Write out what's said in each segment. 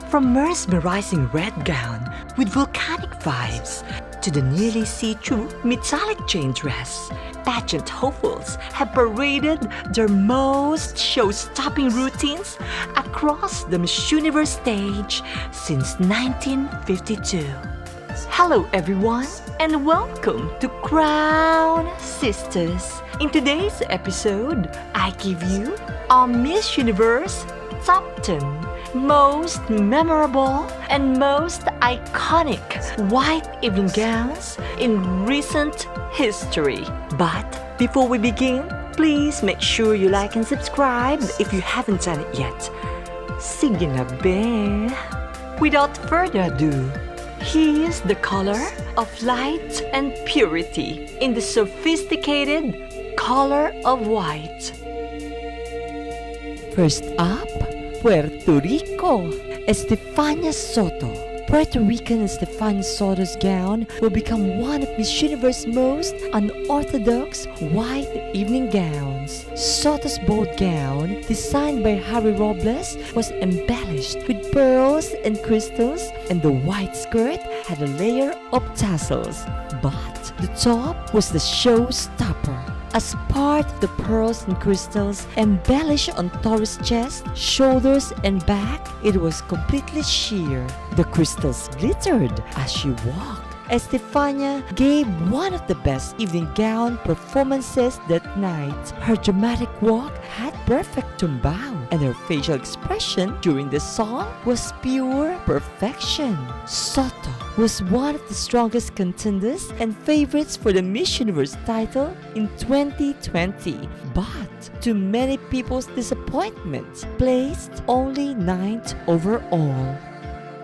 From mesmerizing red gown with volcanic vibes to the nearly see-through metallic chain dress, pageant hopefuls have paraded their most show-stopping routines across the Miss Universe stage since 1952. Hello everyone and welcome to Crown Sisters. In today's episode, I give you our Miss Universe Top 10 most memorable and most iconic white evening gowns in recent history. But before we begin, please make sure you like and subscribe if you haven't done it yet. Sige na be! Without further ado, here's the color of light and purity in the sophisticated color of white. First up, Puerto Rico, Estefania Soto. Puerto Rican Estefania Soto's gown will become one of Miss Universe's most unorthodox white evening gowns. Soto's bold gown, designed by Harry Robles, was embellished with pearls and crystals, and the white skirt had a layer of tassels. But the top was the showstopper. As part of the pearls and crystals embellished on Taurus' chest, shoulders, and back, it was completely sheer. The crystals glittered as she walked. Estefania gave one of the best evening gown performances that night. Her dramatic walk had perfect tumbao, and her facial expression during the song was pure perfection. Soto was one of the strongest contenders and favorites for the Miss Universe title in 2020, but to many people's disappointment, placed only 9th overall.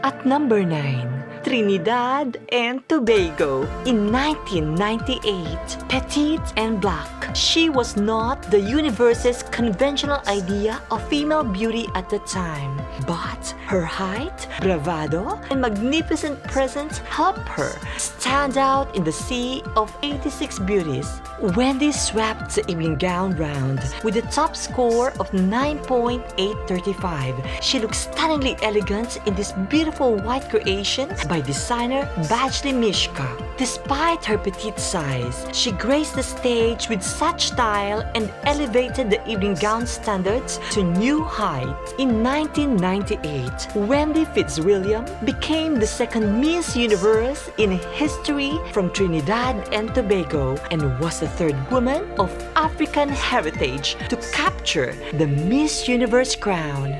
At number 9, Trinidad and Tobago. In 1998, petite and black, she was not the universe's conventional idea of female beauty at the time, but her height, bravado, and magnificent presence helped her stand out in the sea of 86 beauties. Wendy swept the evening gown round with a top score of 9.835. She looked stunningly elegant in this beautiful white creation by designer Badgley Mishka. Despite her petite size, she graced the stage with such style and elevated the evening gown standards to new heights. In 1998, Wendy Fitzwilliam became the second Miss Universe in history from Trinidad and Tobago and was the third woman of African heritage to capture the Miss Universe crown.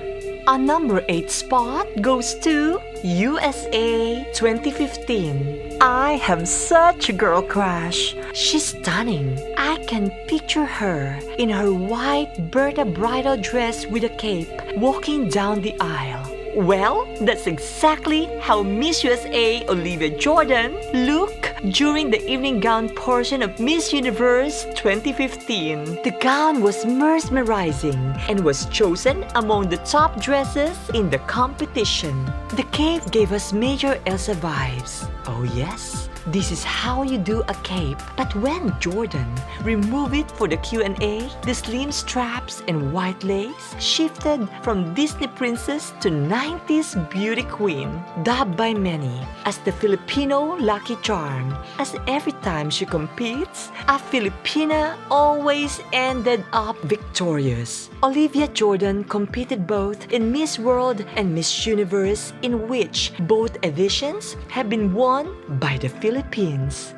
Our number 8 spot goes to USA 2015. I have such a girl crush. She's stunning. I can picture her in her white Bertha bridal dress with a cape walking down the aisle. Well, that's exactly how Miss USA Olivia Jordan looked during the evening gown portion of Miss Universe 2015. The gown was mesmerizing and was chosen among the top dresses in the competition. The cape gave us Major Elsa vibes. Oh yes, this is how you do a cape. But when Jordan removed it for the Q&A, the slim straps and white lace shifted from Disney princess to 90s beauty queen, dubbed by many as the Filipino lucky charm, as every time she competes, a Filipina always ended up victorious. Olivia Jordan competed both in Miss World and Miss Universe, in which both editions have been won by the Philippines.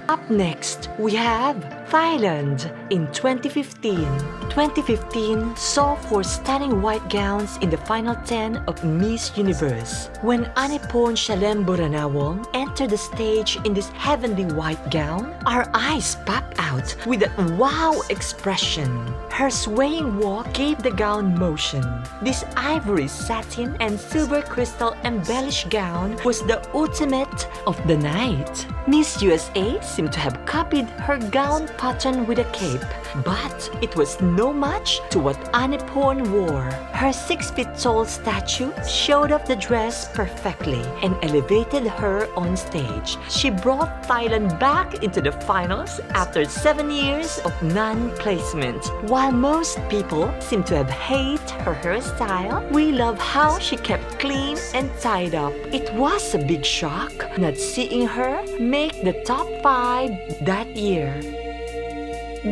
Up next, we have Thailand in 2015. 2015 saw 4 stunning white gowns in the final 10 of Miss Universe. When Anipon Shalemburanawong entered the stage in this heavenly white gown, our eyes popped out with a wow expression. Her swaying walk gave the gown motion. This ivory satin and silver crystal embellished gown was the ultimate of the night. Miss USA seemed to have copied her gown pattern with a cape, but it was no match to what Anipon wore. Her 6-feet-tall statue showed off the dress perfectly and elevated her on stage. She brought Thailand back into the finals after 7 years of non-placement. While most people seem to have hated her hairstyle, we love how she kept clean and tied up. It was a big shock not seeing her make the top 5 that year.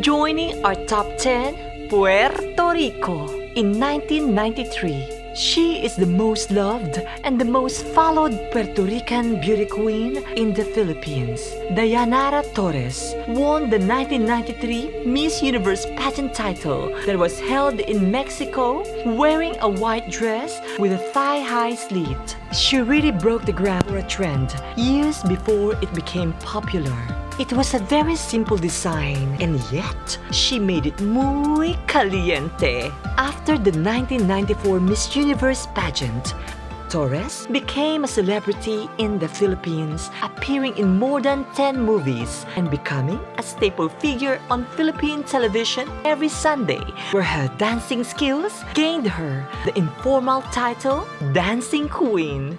Joining our top 10, Puerto Rico. In 1993, she is the most loved and the most followed Puerto Rican beauty queen in the Philippines. Dayanara Torres won the 1993 Miss Universe pageant title that was held in Mexico, wearing a white dress with a thigh-high slit. She really broke the ground for a trend years before it became popular. It was a very simple design, and yet she made it muy caliente. After the 1994 Miss Universe pageant, Torres became a celebrity in the Philippines, appearing in more than 10 movies and becoming a staple figure on Philippine television every Sunday, where her dancing skills gained her the informal title Dancing Queen.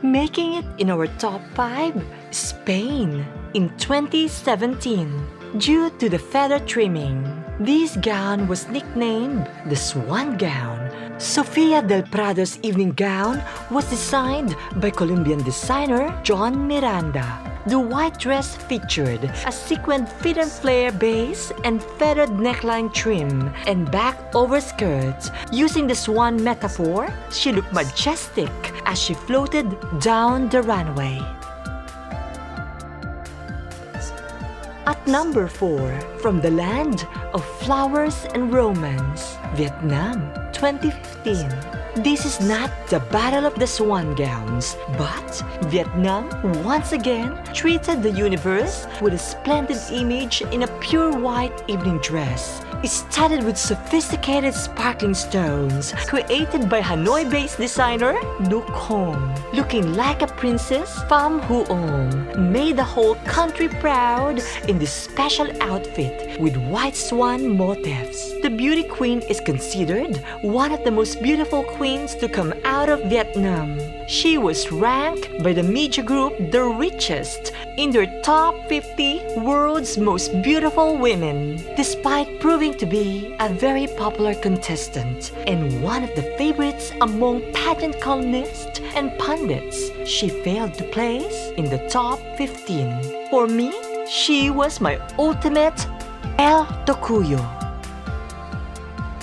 Making it in our top 5, Spain. In 2017, due to the feather trimming, this gown was nicknamed the Swan Gown. Sofia del Prado's evening gown was designed by Colombian designer John Miranda. The white dress featured a sequined fit and flare base and feathered neckline trim and back overskirts. Using the swan metaphor, she looked majestic as she floated down the runway. At number 4, from the land of flowers and romance, Vietnam, 2015. This is not the Battle of the Swan Gowns, but Vietnam once again treated the universe with a splendid image in a pure white evening dress. It's studded with sophisticated sparkling stones created by Hanoi-based designer Duc Hong. Looking like a princess, Pham Huong made the whole country proud in this special outfit with white swan motifs. The beauty queen is considered one of the most beautiful queens to come out of Vietnam. She was ranked by the media group The Richest in their top 50 world's most beautiful women. Despite proving to be a very popular contestant and one of the favorites among pageant columnists and pundits, she failed to place in the top 15. For me, she was my ultimate El Tokuyo.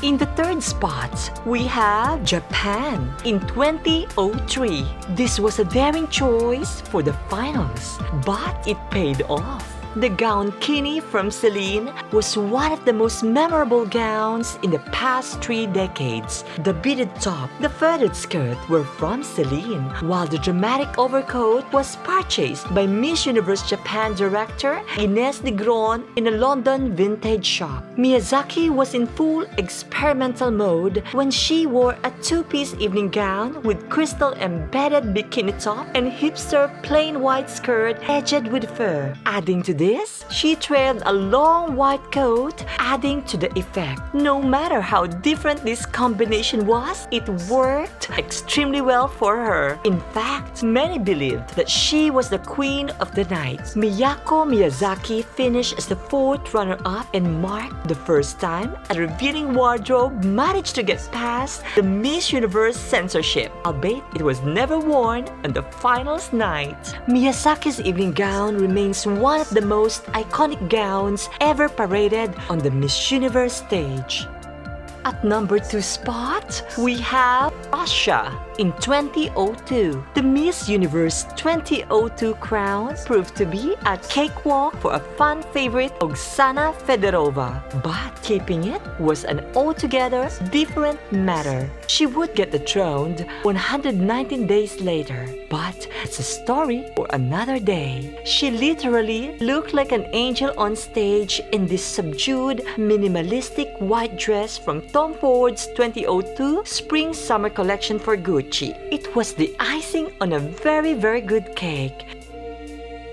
In the third spot, we have Japan in 2003. This was a daring choice for the finals, but it paid off. The gown Kini from Celine was one of the most memorable gowns in the past 3 decades. The beaded top, the feathered skirt were from Celine, while the dramatic overcoat was purchased by Miss Universe Japan director Ines Negron in a London vintage shop. Miyazaki was in full experimental mode when she wore a 2-piece evening gown with crystal embedded bikini top and hipster plain white skirt edged with fur. Adding to this, she trailed a long white coat, adding to the effect. No matter how different this combination was, it worked extremely well for her. In fact, many believed that she was the queen of the night. Miyako Miyazaki finished as the 4th runner-up and marked the first time a revealing wardrobe managed to get past the Miss Universe censorship, albeit it was never worn on the finals night. Miyazaki's evening gown remains one of the most iconic gowns ever paraded on the Miss Universe stage. At number 2 spot, we have Russia in 2002. The Miss Universe 2002 crown proved to be a cakewalk for a fan favorite, Oksana Fedorova. But keeping it was an altogether different matter. She would get the throne 119 days later, but it's a story for another day. She literally looked like an angel on stage in this subdued, minimalistic white dress from Tom Ford's 2002 Spring-Summer collection for Gucci. It was the icing on a very, very good cake.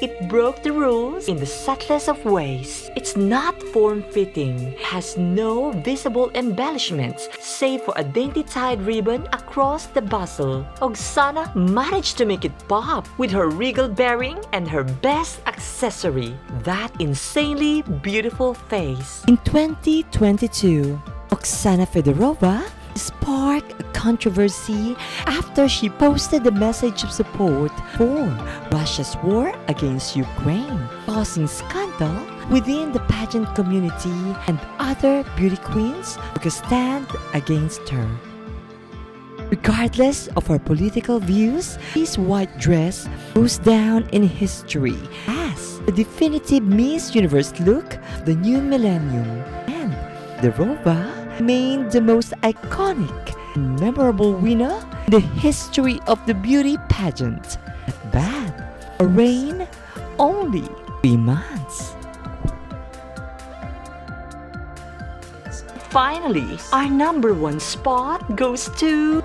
It broke the rules in the subtlest of ways. It's not form-fitting, has no visible embellishments, save for a dainty tied ribbon across the bustle. Oksana managed to make it pop with her regal bearing and her best accessory, that insanely beautiful face. In 2022, Oksana Fedorova sparked a controversy after she posted a message of support for Russia's war against Ukraine, causing scandal within the pageant community, and other beauty queens took a stand against her. Regardless of her political views, this white dress goes down in history as the definitive Miss Universe look of the new millennium, and Fedorova remained the most iconic and memorable winner in the history of the beauty pageant. Not bad. A reign only 3 months. Finally, our number 1 spot goes to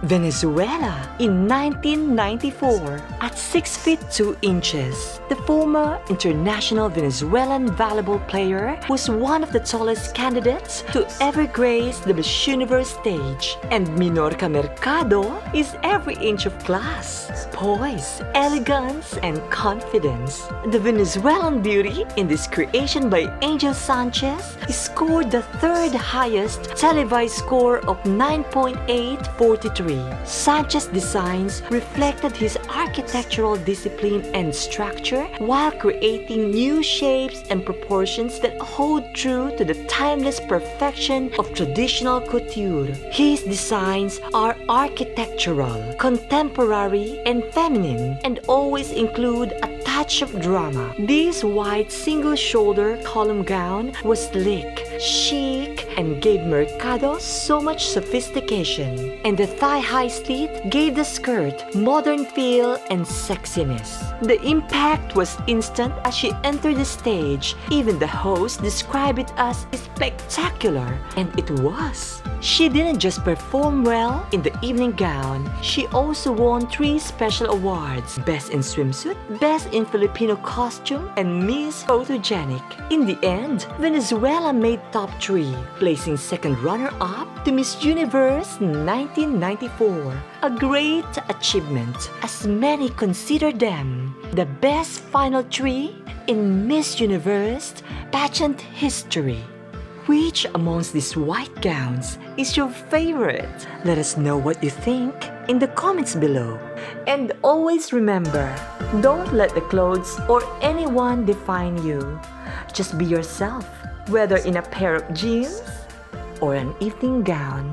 Venezuela in 1994. At 6 feet 2 inches, the former international Venezuelan volleyball player was one of the tallest candidates to ever grace the Miss Universe stage. And Minorca Mercado is every inch of class, poise, elegance, and confidence. The Venezuelan beauty in this creation by Angel Sanchez scored the 3rd highest televised score of 9.843. Sanchez's designs reflected his architectural discipline and structure while creating new shapes and proportions that hold true to the timeless perfection of traditional couture. His designs are architectural, contemporary, and feminine, and always include a touch of drama. This white single-shoulder column gown was sleek, chic, and gave Mercado so much sophistication, and the thigh-high slit gave the skirt modern feel and sexiness. The impact was instant as she entered the stage. Even the host described it as spectacular, and it was. She didn't just perform well in the evening gown, she also won 3 special awards: Best in Swimsuit, Best in Filipino Costume, and Miss Photogenic. In the end, Venezuela made top 3, placing second runner-up to Miss Universe 1994. A great achievement, as many consider them the best final 3 in Miss Universe pageant history. Which amongst these white gowns is your favorite? Let us know what you think in the comments below. And always remember, don't let the clothes or anyone define you. Just be yourself, whether in a pair of jeans or an evening gown.